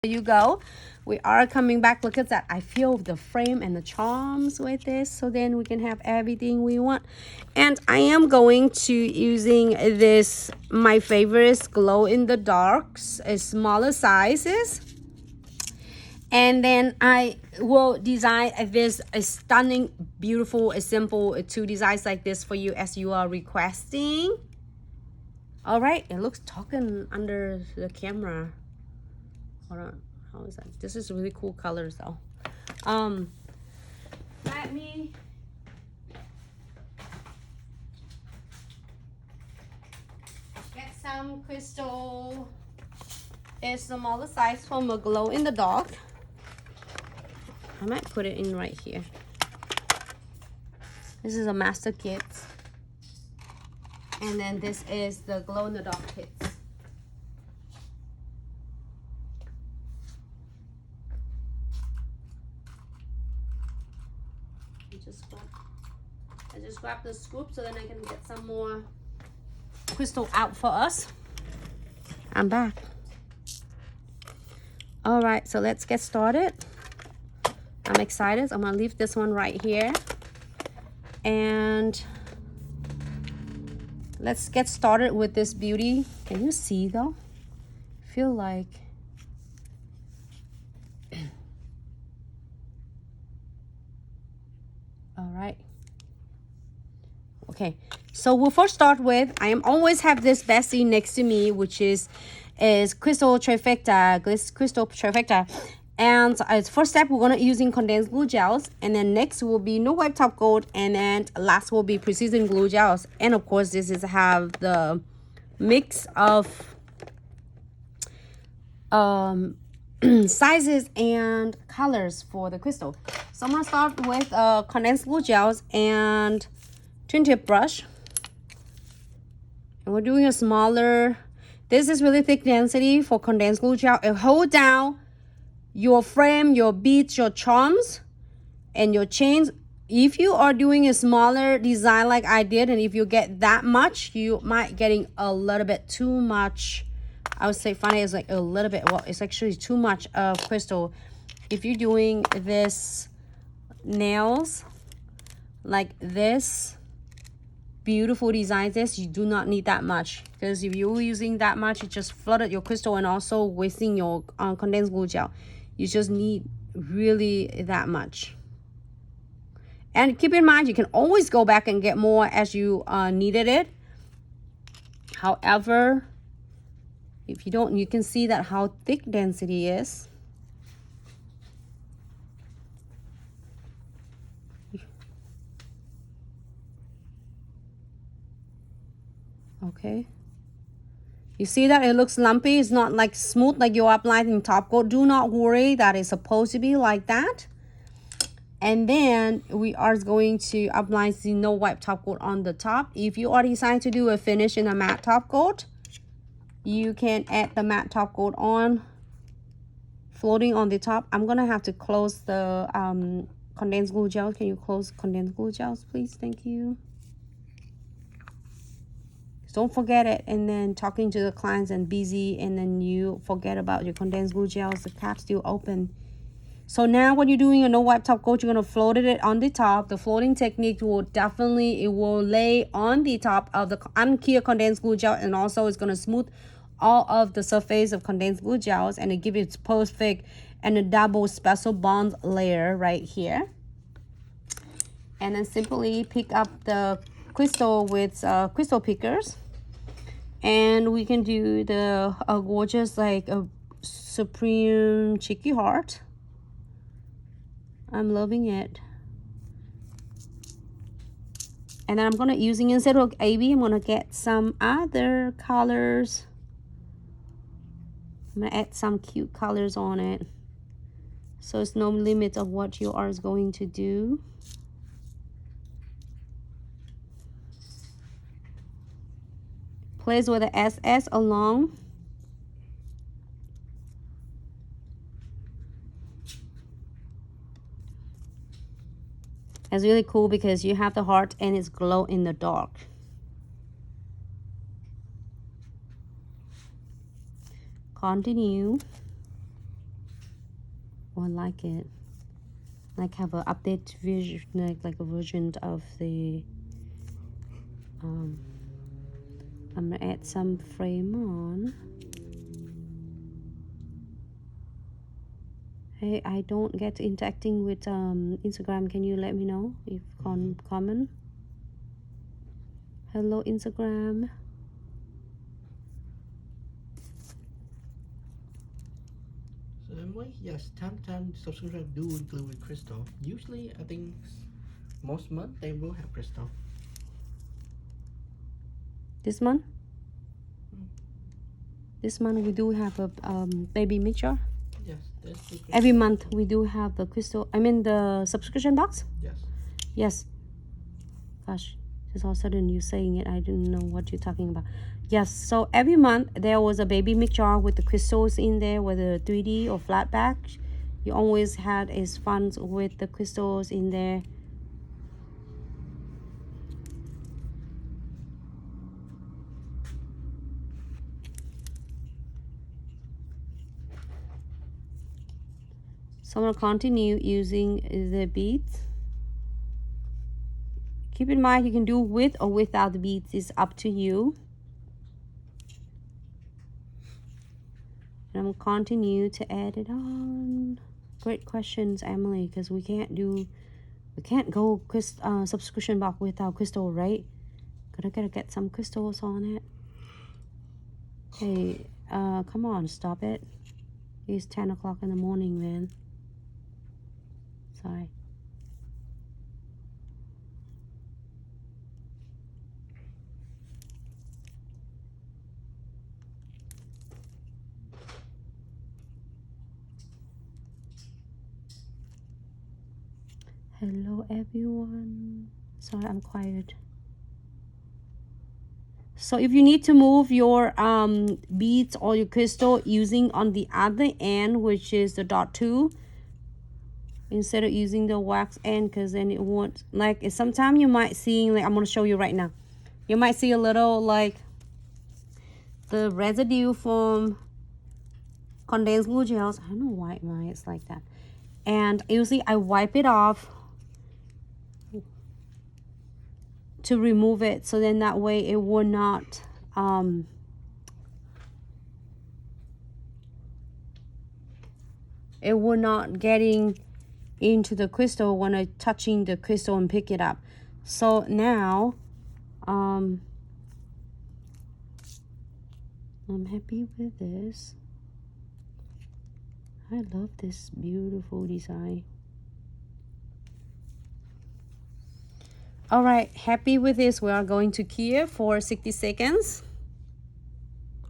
There you go. We are coming back. Look at that. I feel the frame and the charms with this, so then we can have everything we want. And I am going to using this, my favorite glow in the darks, smaller sizes. And then I will design this stunning, beautiful, simple 2 designs like this for you as you are requesting. All right, it looks talking under the camera. Hold on, how is that? This is really cool colors though. Let me get some crystal. It's the smaller size from a glow in the dark. I might put it in right here. This is a master kit. And then this is the glow in the dark kits. I just grab the scoop so then I can get some more crystal out for us. I'm back. All right, so let's get started. I'm excited. I'm gonna leave this one right here. And let's get started with this beauty. Can you see though? I feel like all right. Okay, so we'll first start with, I am always have this Bessie next to me, which is Crystal Trifecta, Glitz Crystal Trifecta. And as first step, we're gonna using condensed glue gels, and then next will be no wipe top coat, and then last will be precision glue gels. And of course, this is have the mix of sizes and colors for the crystal. So I'm gonna start with condensed glue gels and twin tip brush, and we're doing a smaller. This is really thick density for condensed glue gel. It hold down your frame, your beads, your charms, and your chains. If you are doing a smaller design like I did, and if you get that much, you might getting a little bit too much. I would say funny is like a little bit, well, it's actually too much of crystal. If you're doing this nails like this, beautiful designs, this you do not need that much, because if you're using that much, it just flooded your crystal and also wasting your condensed glue gel. You just need really that much. And keep in mind, you can always go back and get more as you needed it. However, if you don't, you can see that how thick density is. Okay, you see that it looks lumpy. It's not like smooth like you're applying top coat. Do not worry, that is supposed to be like that. And then we are going to apply the no wipe top coat on the top. If you are deciding to do a finish in a matte top coat, you can add the matte top coat on, floating on the top. I'm gonna have to close the condensed glue gel. Can you close condensed glue gels, please? Thank you. Don't forget it, and then talking to the clients and busy, and then you forget about your condensed glue gels, the cap still open. So now when you're doing a no wipe top coat, you're going to float it on the top. The floating technique will definitely, it will lay on the top of the unclear condensed glue gel, and also it's going to smooth all of the surface of condensed glue gels, and it gives it perfect and a double special bond layer right here. And then simply pick up the crystal with crystal pickers, and we can do the gorgeous like a supreme cheeky heart. I'm loving it. And then I'm gonna using, instead of AB, I'm gonna get some other colors. I'm gonna add some cute colors on it, so it's no limit of what you are going to do. Place with the SS along. It's really cool because you have the heart and it's glow in the dark. Continue. Oh, I like it. Like have an update version, like a version of the I'm gonna add some frame on. Hey, I don't get interacting with Instagram. Can you let me know if comment? Hello Instagram. So Emily, yes, time to time subscription do include with crystal. Usually, I think most month they will have crystal. This month? This month we do have a baby mixture. Yes, that's the crystal. Every month we do have the crystal. I mean the subscription box. Yes. Yes. Gosh, just all of a sudden you saying it, I didn't know what you're talking about. Yes, so every month there was a baby mixture with the crystals in there, whether 3D or flat back. You always had is fun with the crystals in there. So I'm going to continue using the beads. Keep in mind you can do with or without the beads. It's up to you. And I'm going to continue to add it on. Great questions, Emily, because we can't go subscription box without crystal, right? Gotta get some crystals on it. Hey, come on, stop it. It's 10 o'clock in the morning, man. Sorry. Hello everyone. Sorry, I'm quiet. So if you need to move your beads or your crystal using on the other end, which is the dot 2, instead of using the wax end, because then it won't, like, sometimes you might see, like I'm going to show you right now, you might see a little like the residue from condensed glue gels. I don't know why it's like that, and usually I wipe it off to remove it, so then that way it will not getting into the crystal when I touching the crystal and pick it up. So now I'm happy with this. I love this beautiful design. All right, happy with this. We are going to cure for 60 seconds.